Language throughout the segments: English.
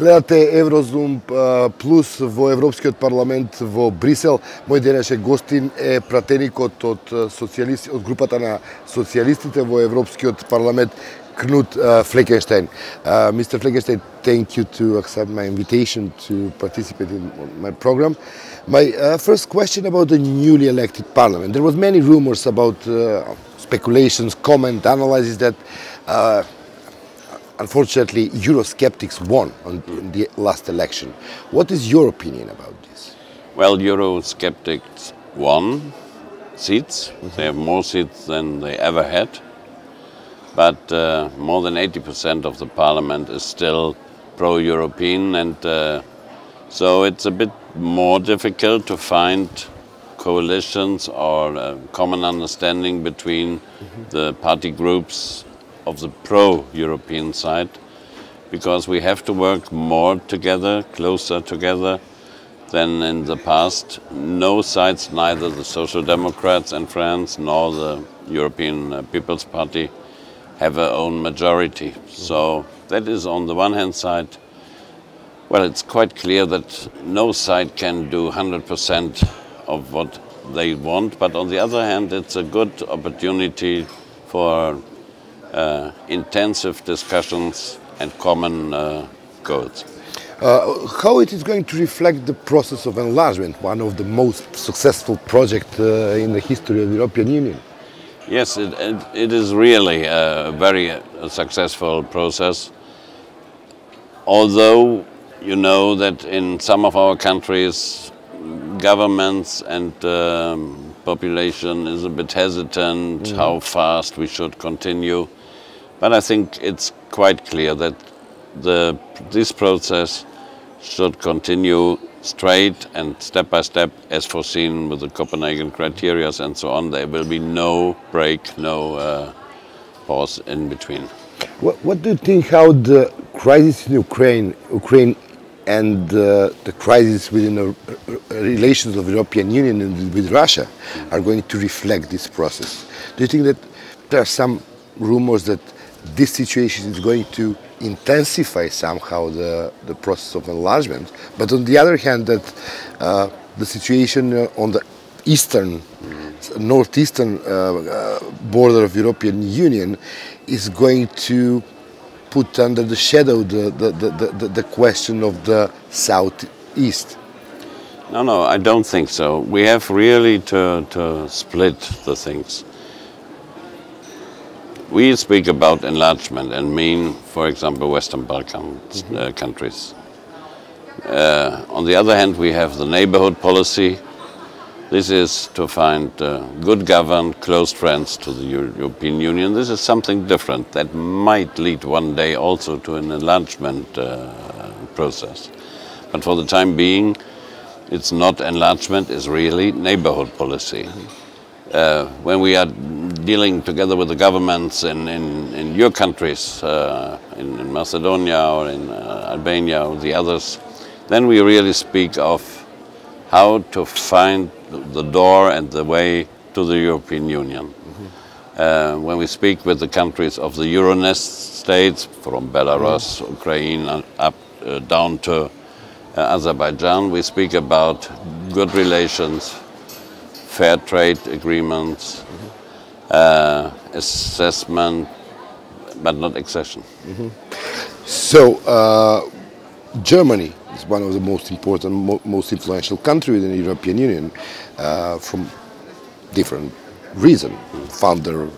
Гледате Еврозум плус во Европскиот парламент во Брисел. Мој денешен гостин е пратеникот од групата на социјалистите во Европскиот парламент, Кнут Флекенштајн. Mr. Fleckenstein, thank you to accept my invitation to participate in my program. My first question about the newly elected parliament. There was many rumors about speculations, comment, analysis that unfortunately Eurosceptics won on the last election. What is your opinion about this? Well, Eurosceptics won seats. They have more seats than they ever had. But more than 80% of the parliament is still pro-European, and so it's a bit more difficult to find coalitions or common understanding between the party groups of the pro-European side, because we have to work more together, closer together than in the past. No sides, neither the Social Democrats in France nor the European People's Party, have their own majority. So that is on the one hand side, well, it's quite clear that no side can do 100% of what they want, but on the other hand, it's a good opportunity for intensive discussions and common goals. How it is going to reflect the process of enlargement, one of the most successful projects in the history of the European Union? Yes, it is really a very successful process. Although you know that in some of our countries, governments and population is a bit hesitant how fast we should continue. But I think it's quite clear that this process should continue straight and step by step as foreseen with the Copenhagen criteria and so on. There will be no break, no pause in between. What do you think how the crisis in Ukraine and the crisis within the relations of the European Union and with Russia are going to reflect this process? Do you think that there are some rumors that this situation is going to intensify somehow the process of enlargement, but on the other hand that the situation on the northeastern border of European Union is going to put under the shadow the question of the southeast? No, I don't think so. We have really to split the things. We speak about enlargement and mean, for example, Western Balkan countries. On the other hand, we have the neighborhood policy. This is to find good governed, close friends to the European Union. This is something different that might lead one day also to an enlargement process. But for the time being, it's not enlargement, it's really neighborhood policy. When we are dealing together with the governments in your countries, in Macedonia or in Albania or the others, then we really speak of how to find the door and the way to the European Union. When we speak with the countries of the Euronest states, from Belarus, Ukraine, up down to Azerbaijan, we speak about good relations, fair trade agreements, assessment, but not accession. So, Germany is one of the most important, most influential countries in the European Union from different reasons. Founder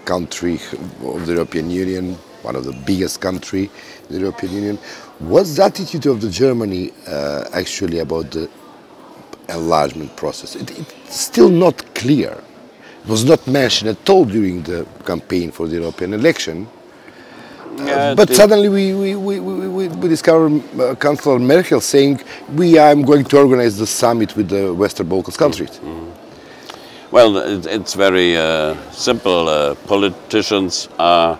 country of the European Union, one of the biggest countries in the European Union. What's the attitude of the Germany actually about the enlargement process? It's still not clear. It was not mentioned at all during the campaign for the European election. But suddenly we discover Chancellor Merkel saying, I'm going to organize the summit with the Western Balkans countries. Well, it's very simple. Politicians are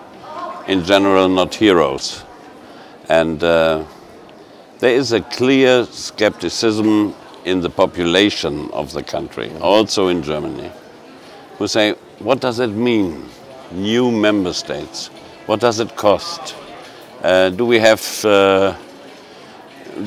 in general not heroes. And there is a clear skepticism in the population of the country, also in Germany, who say, what does it mean, new member states? What does it cost? Do we have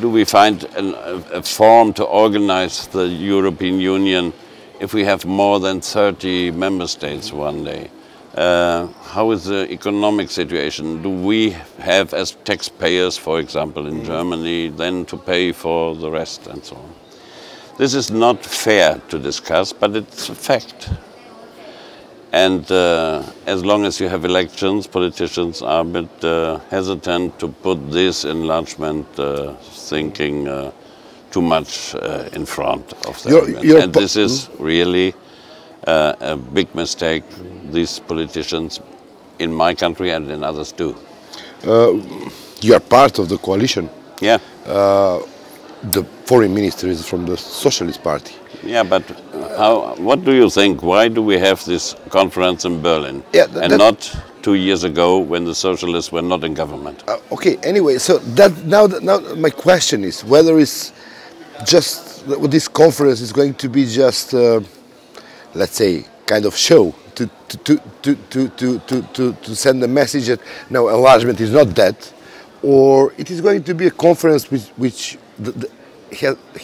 do we find a form to organize the European Union if we have more than 30 member states one day? How is the economic situation? Do we have, as taxpayers, for example, in Germany, then to pay for the rest and so on? This is not fair to discuss, but it's a fact. And as long as you have elections, politicians are a bit hesitant to put this enlargement thinking too much in front of them. And this is really a big mistake these politicians in my country and in others do. You are part of the coalition. Yeah. The foreign minister is from the Socialist Party. Yeah, but what do you think? Why do we have this conference in Berlin and not 2 years ago when the socialists were not in government? Okay, anyway, so now my question is whether it's just this conference is going to be just, let's say, kind of show to send a message that no, enlargement is not dead, or it is going to be a conference which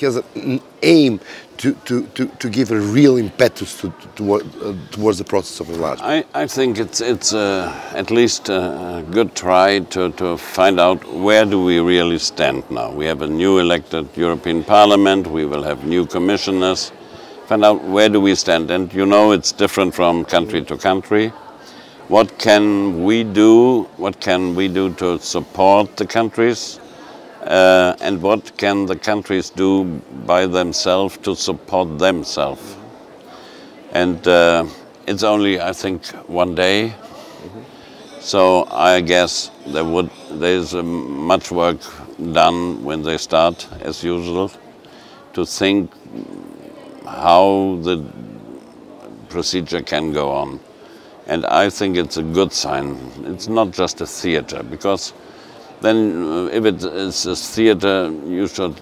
has an aim to give a real impetus towards the process of enlargement. I think it's at least a good try to find out where do we really stand now. We have a new elected European Parliament, we will have new commissioners, find out where do we stand. And you know it's different from country to country. What can we do? What can we do to support the countries? And what can the countries do by themselves to support themselves? And it's only, I think, one day. So I guess there's much work done when they start, as usual, to think how the procedure can go on. And I think it's a good sign. It's not just a theater, because then if it is a theater, you should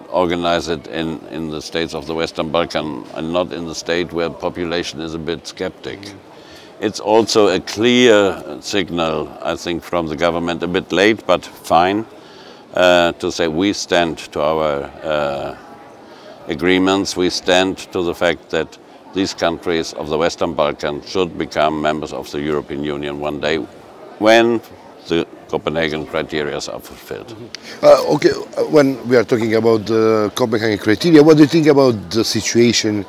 organize it in the states of the Western Balkan and not in the state where the population is a bit skeptic. It's also a clear signal, I think, from the government, a bit late, but fine, to say we stand to our agreements, we stand to the fact that these countries of the Western Balkans should become members of the European Union one day when the Copenhagen criteria are fulfilled. Okay, when we are talking about the Copenhagen criteria, what do you think about the situation,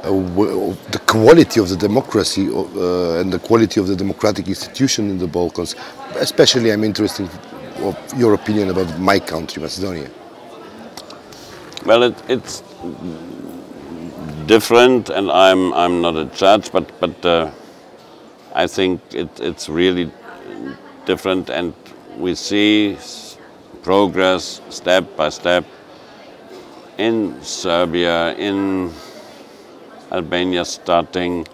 the quality of the democracy and the quality of the democratic institution in the Balkans? Especially I'm interested in your opinion about my country, Macedonia. Well, it's different, and I'm not a judge, but I think it's really different, and we see progress step by step in Serbia, in Albania starting.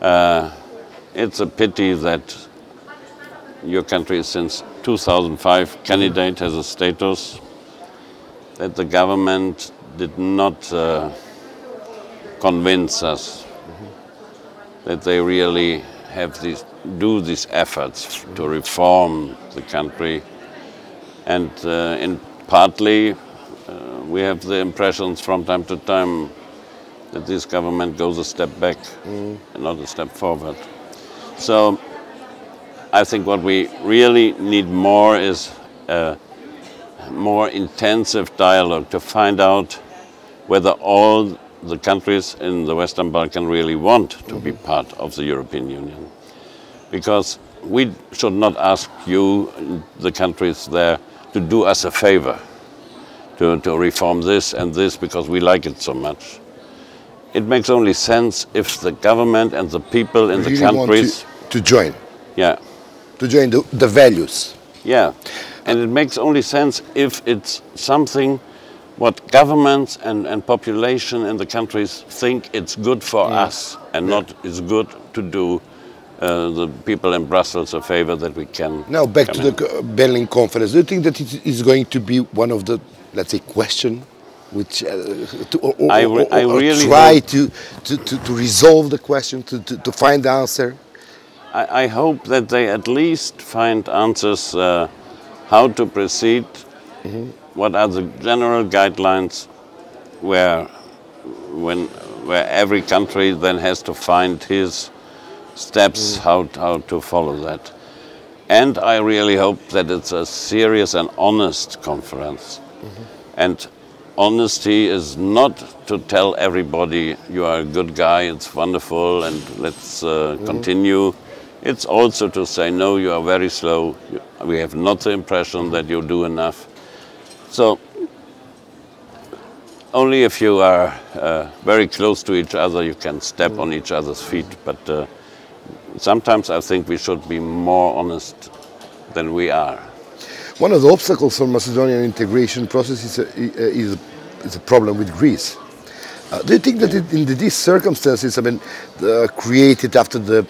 It's a pity that your country since 2005 candidate has a status, that the government did not convince us that they really have do these efforts to reform the country, and partly we have the impressions from time to time that this government goes a step back and not a step forward. So I think what we really need more is a more intensive dialogue to find out whether all the countries in the Western Balkan really want to be part of the European Union. Because we should not ask you, the countries there, to do us a favor, to reform this and this because we like it so much. It makes only sense if the government and the people in the countries want to join. Yeah. To join the values. Yeah. And it makes only sense if it's something what governments and population in the countries think it's good for us and not is good to do the people in Brussels a favor that we can. Now back to the Berlin conference. Do you think that it is going to be one of the, let's say, question which I really try to resolve the question, to find the answer? I hope that they at least find answers how to proceed what are the general guidelines where every country then has to find his steps how to follow that. And I really hope that it's a serious and honest conference. And honesty is not to tell everybody you are a good guy, it's wonderful, and let's continue. It's also to say, no, you are very slow. We have not the impression that you do enough. So only if you are very close to each other, you can step on each other's feet. But sometimes I think we should be more honest than we are. One of the obstacles for Macedonian integration process is a problem with Greece. Do you think that in these circumstances, I mean, created after the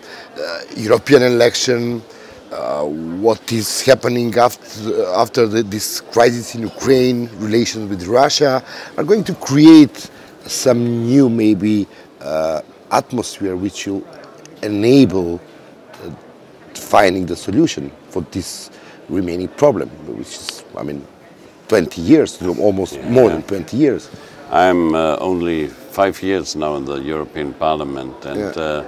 European election, what is happening after this crisis in Ukraine, relations with Russia, are going to create some new, maybe, atmosphere which will enable finding the solution for this remaining problem, which is, I mean, 20 years, almost more than 20 years. I'm only 5 years now in the European Parliament, and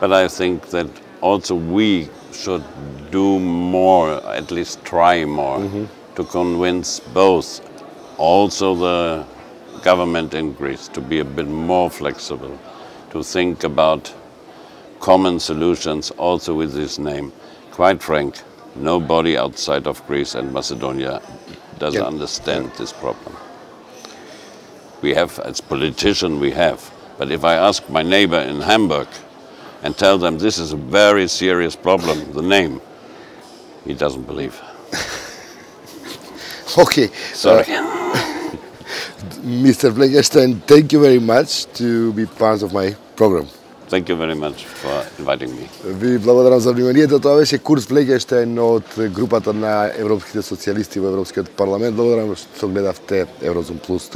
but I think that also we should do more, at least try more, to convince both, also the government in Greece, to be a bit more flexible, to think about common solutions also with this name. Quite frank, nobody outside of Greece and Macedonia doesn't understand this problem. We have, as politicians, we have. But if I ask my neighbor in Hamburg and tell them this is a very serious problem, the name, he doesn't believe. Okay. Sorry. Mr. Fleckenstaјn, thank you very much to be part of my program. Thank you very much for inviting me. Ви благодарам за вниманието. Тоа беше Кнут Флекенштајн од групата на европските социјалисти во Европскиот парламент. Благодарам што гледавте Еврозум плюс.